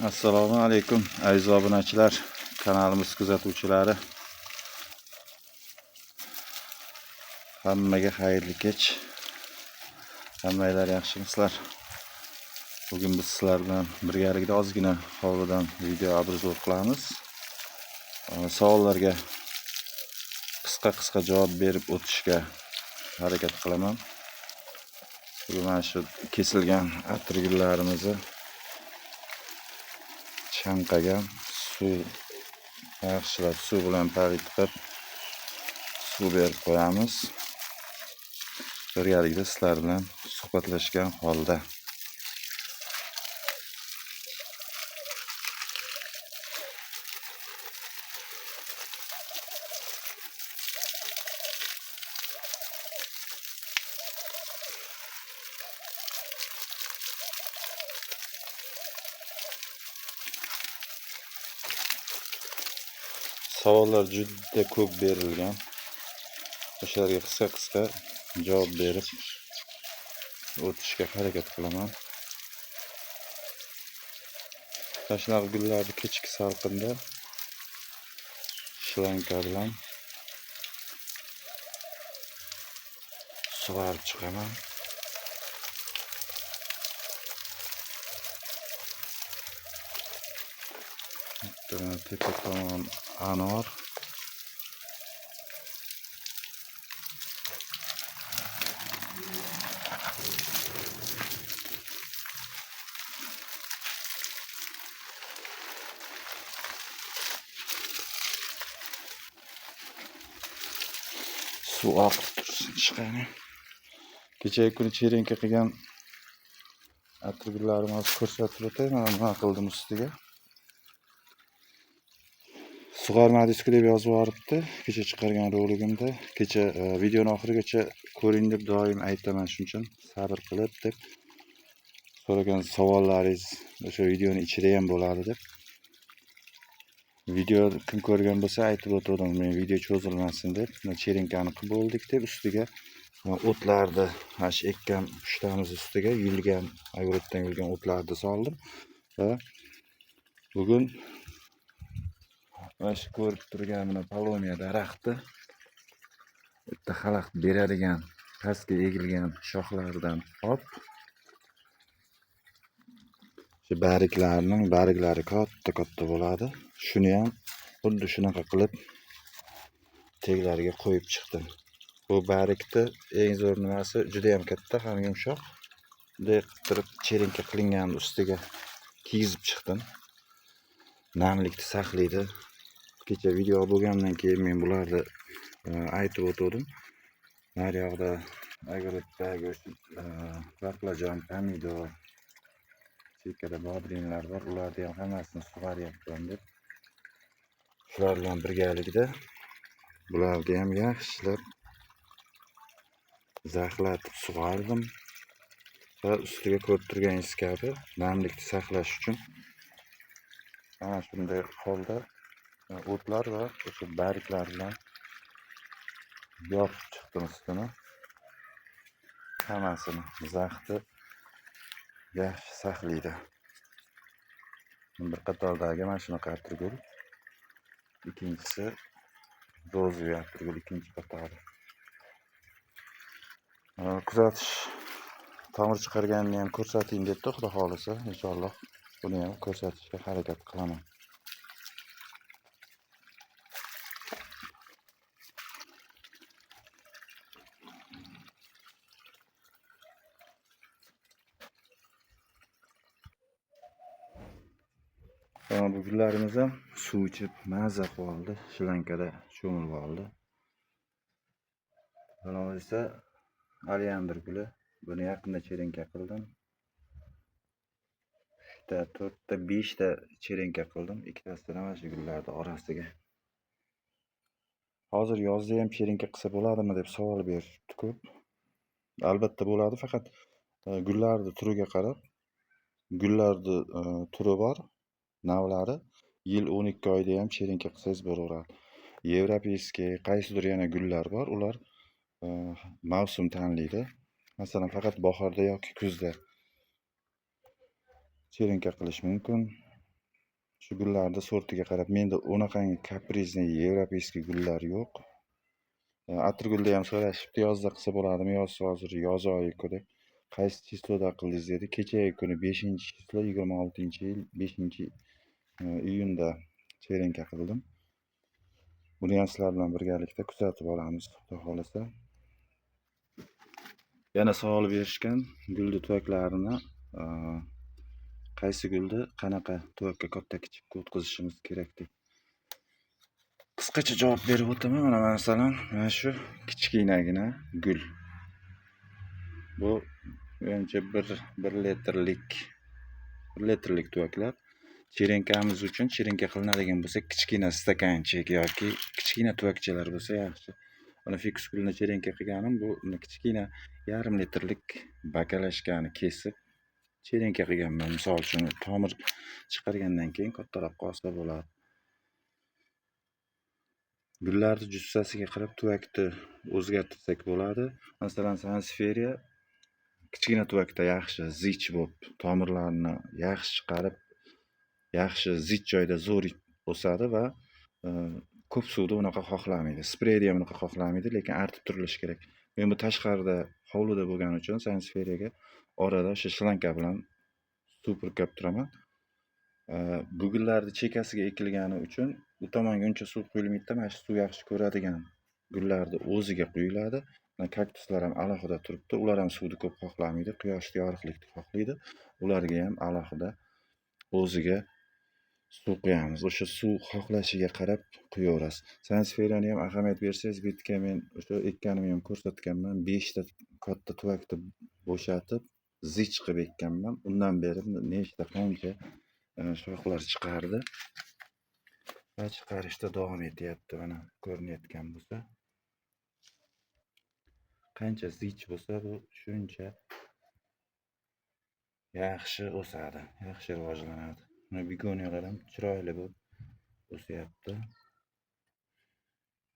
Assalomu alaykum aziz obunachilar, kanalimiz kuzatuvchilari. Hammaga xayrli kech. Hammanglar yaxshimisizlar? Bugun biz sizlar bilan birgalikda ozgina hovlidan video obzor qilamiz. Savollarga qisqa javob berib o'tishga harakat qilaman. Bugun mana shu kesilgan atirgullarimizni chanqagan suv yaxshilab suv bilan paritib suv berib qo'yamiz. Birgalikda sizlar bilan suhbatlashgan holda. Savollar juda ko'p berilgan. O'shalarga qisqa javob berib o'tishga harakat qilaman. Tashnaq gullarni kechki salqinda shlanka bilan sug'orib chiqaman. Tepa tomon anor. Suv oqib tursin chiqani. Kechagi kuni cherenka qilgan atirgullarimiz ko'rsatib o'tay. Mana nima qildim ustiga. Sug'ormadingiz-ku deb yozib yuboribdi. Kecha chiqargan roligimda. Kecha videoni oxirigacha ko'ring deb doim aytaman, shuning uchun sabr qilib deb so'ragan savollaringiz o'sha videoning ichida ham bo'ladi deb. Video kim ko'rgan bo'lsa aytib o'tdim, men video cho'zilmasin deb. Cherenkani qilib bo'ldik deb ustiga o'tlarni, mana shu ekkan pushtamiz ustiga yulgan, agroddan yulgan o'tlarni soldim va bugun mana shu ko'rib turgan mana polomiya daraxti bitta xalaqit beradigan pastga egilgan shoxlaridan olib shu barglarning barglari katta bo'ladi. Shuni ham xuddi shunaqa qilib teglariga qo'yib chiqdim. Bu bargni eng zo'r nimasi juda ham katta, ham yumshoq. Bunday qilib cherenka qilingan ustiga kiygizib chiqdim. Namlikni saqlaydi. Kecha video bo'lgandan keyin men bularni aytib o'tdim. Nar yoqda agrodagi baqlajon, pomidor, chekkada bodringlar bor. Ularni ham hammasini sug'oryapman deb. Shular bilan birgalikda bularni ham yaxshilab zaxlatib sug'ordim va ustiga ko'rib turganingiz kabi namlikni saqlash uchun mana shunday holda o'tlar va o'sha barglar bilan yopib chiqdim ustini. Hammasini zaxni yaxshi saqlaydi. Bir qatordagi mana shunaqa atirgul, ikkinchisi ro'zvi atirgul, ikkinchi qatori. Kuzatish tomir chiqarganini ham ko'rsating debdi, xudo xolisa. Inshaalloh buni ham ko'rsatishga harakat qilaman. Bu gullarimiz ham suv ichib maza qilib oldi, shlankada cho'milib oldi. Mana esa oleandr guli. Buni yaqinda cherenka qildim. 3 ta, 4 ta, 5 ta cherenka qildim. Ikkitasini mana shu gullarning orasiga. Hozir yozda ham cherenka qilsa bo'ladimi deb savol berishibdi ko'p. Albatta bo'ladi, faqat gullarning turiga qarab. Gullarning turi bor, navlari. Yil 12 oyda ham cherenka qilsangiz bo'laveradi. Yevropeyskiy qaysidir yana gullar bor, ular mavsum tanlaydi. Masalan, faqat bahorda yoki kuzda cherenka qilish mumkin. Shu gullarni sortiga qarab, menda unaqangi kaprizniy yevropeyskiy gullar yo'q. Atirgulda ham so'rashibdi, yozda qilsa bo'ladimi? Hozir yoz oyi-ku deb. Qaysi chisloda qildingiz dedi. Kechagi kuni 5-chislo 26-yil 5-iyunda cherenka qildim. Buni ham sizlar bilan birgalikda kuzatib olamiz, xudo xolasa. Yana savol berishgan, gulni tuvaklarini qaysi gulni qanaqa tuvakka katta kichikka o'tkazishimiz kerak deb. Qisqacha javob berib o'taman. Mana masalan, mana shu kichkinagina gul. Bu menimcha 1 litrlik tuvaklar. Cherenkamiz uchun cherenka qilinadigan bo'lsa, kichkina stakanchik yoki kichkina tuvakchalar bo'lsa yaxshi. Mana fiks gulni cherenka qilganim, bu kichkina 1,5 litrlik bakalashkani kesib cherenka qilganman. Misol uchun tomir chiqargandan keyin kattaroq qolsa bo'ladi. Gullarni jussasiga qarab tuvakni o'zgartirsak bo'ladi. Masalan, sansiferiya kichkina tuvakda yaxshi zich bo'lib, tomirlarni yaxshi chiqarib, yaxshi zich joyda zo'r o'sadi va ko'p suvni unaqa xohlamaydi. Spreyda ham unaqa xohlamaydi, lekin artib turilishi kerak. Men bu tashqarida hovlida bo'lgani uchun sansiferiyaga orada o'sha shlanka bilan suv purkab turaman. Bu gullarni chekasiga ekilgani uchun u tomonga uncha suv quyilmaydi, mana shu suv yaxshi ko'radigan gullarni o'ziga quyiladi. Kaktuslar ham alohida turibdi. Ular ham suvni ko'p xohlamaydi, quyoshli yorug'likni xohlaydi. Ularga ham alohida o'ziga suv quyamiz. O'sha suv xohlashiga qarab quyaverasiz. Sansferiyani ham ahamiyat bersangiz, bu yerga men o'sha ekkanimni ham ko'rsatganman. 5 ta katta tuvakni bo'shatib, zich qilib ekkanman. Undan beri nechta qancha shoxlar chiqardi va chiqarishda davom etyapti. Mana ko'rinayotgan bo'lsa, qancha zich bo'lsa, bu shuncha yaxshi o'sadi, yaxshi rivojlanadi. Mana begoniyalar ham chiroyli bo'lib o'syapti.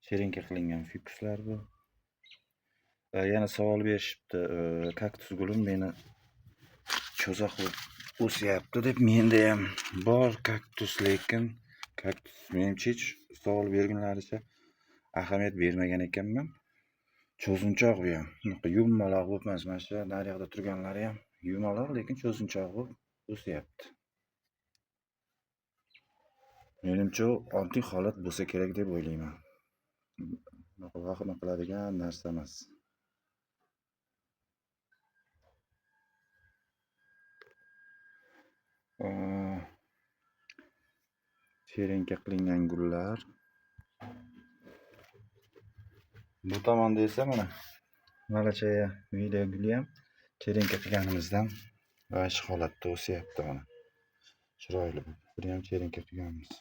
Cherenka qilingan fikuslar bu. Yana savol berishibdi, kaktus gulim meni cho'zoq bo'lib o'syapti deb. Menda ham bor kaktus, lekin kaktus menimcha hech savol berganlaricha ahamiyat bermagan ekanman. Cho'zinchoq bu ham. Bunaqa yumaloq bo'lib emas. Mana shu naryoqda turganlari ham yumaloq, lekin cho'zinchoq bo'lib o'syapti. Menimcha oddiy holat bo'lsa kerak deb o'ylayman. Vahima qiladigan narsa emas. Cherenka qilingan gullar. Bu tomonda esa mana malachaya video guli ham cherenka qilganimizdan va shu holatda o'syapti mana. Chiroyli bu. Buni ham cherenka qilganmiz.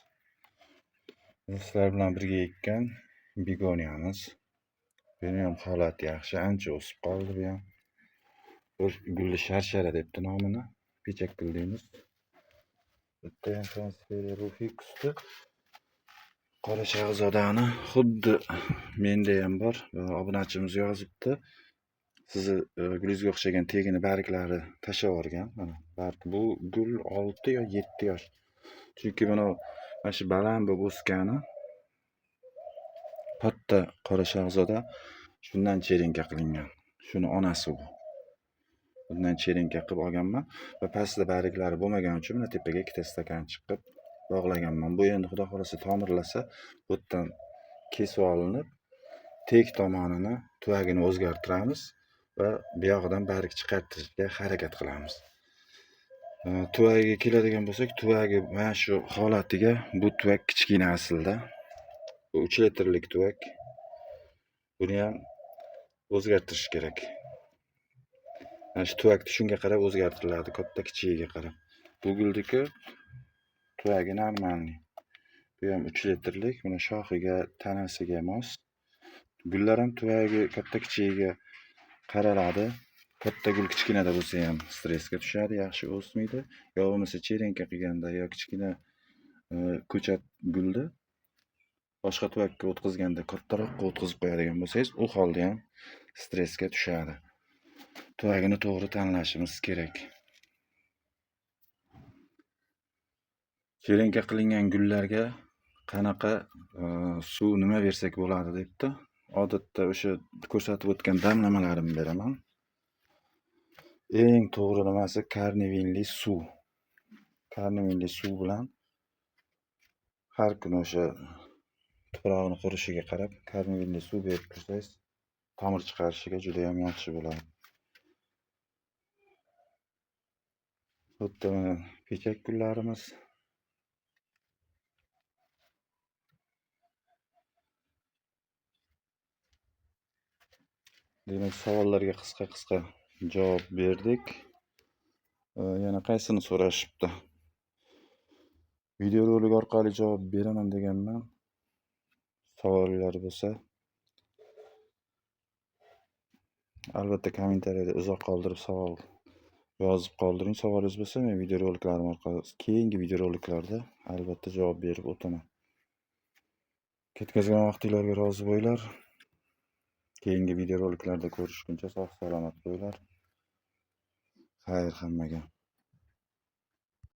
Sizlar bilan birga ekkan begoniyamiz. Buni ham holati yaxshi, ancha o'sib qoldi bu ham. Gulli sharshara debdi nomini. Pechak gul deymiz. Bitta ham transferiya bu fikusdi. Qora shahzodani xuddi menda ham bor. Obunachimiz yozibdi. Sizni gulingizga o'xshagan tegini barglari tashlab yuborgan. Mana barg bu gul 6 yo 7 yosh. Chunki mana shu baland bo'lib o'sgani katta qora shahzoda shundan cherenka qilingan. Shuni onasi bu. Bundan cherenka qilib olganman va pastda barglari bo'lmagani uchun mana tepaga ikkita stakan chiqib bog'laganman. Bu endi xudo xolasa tomirlasa, bu yerdan kesib olinib, tek tomonini tuvagini o'zgartiramiz va bu yog'idan barg chiqartirishga harakat qilamiz. Tuvagiga keladigan bo'lsak, tuvagi mana shu holatiga bu tuvak kichkina aslida. Bu 3 litrlik tuvak. Buni ham o'zgartirish kerak. Mana shu tuvakni shunga qarab o'zgartiriladi, katta kichigiga qarab. Bu guldiki tuvagi normalniy. Bu ham 3 litrlik, mana shoxiga, tanasiga mos. Gullar ham tuvagi katta kichigiga qaraladi. Katta gul kichkinada bo'lsa ham stressga tushadi, yaxshi o'smaydi. Yo bo'lmasa cherenka qilganda yo kichkina ko'chat gulda boshqa tuvakka o'tkazganda kattaroqqa o'tkazib qo'yadigan bo'lsangiz, u holda ham stressga tushadi. Tuvagini to'g'ri tanlashimiz kerak. Chelenka qilingan gullarga qanaqa suv nima bersak bo'ladi debdi. Odatda o'sha ko'rsatib o'tgan damlamalarimni beraman. Eng to'g'ri nimasi karnivinli suv. Karnivinli suv bilan har kuni o'sha tuprog'ini qurishiga qarab karnivinli suv berib tursangiz, tomir chiqarishiga juda ham yaxshi bo'ladi. Xuddi mana pechak gullarimiz. Demak, savollarga qisqa javob berdik. Yana qaysini so'rashibdi? Videorolik orqali javob beraman deganman. Savollar bo'lsa, albatta kommentariyada izoh qoldirib savol yozib qoldiring. Savolingiz bo'lsa, men videoroliklarim orqali keyingi videoroliklarda albatta javob berib o'taman. Ketkazgan vaqtinglarga rozi bo'linglar. Keyingi videoroliklarda ko'rishguncha sog' salomat bo'linglar. Xayr hammaga.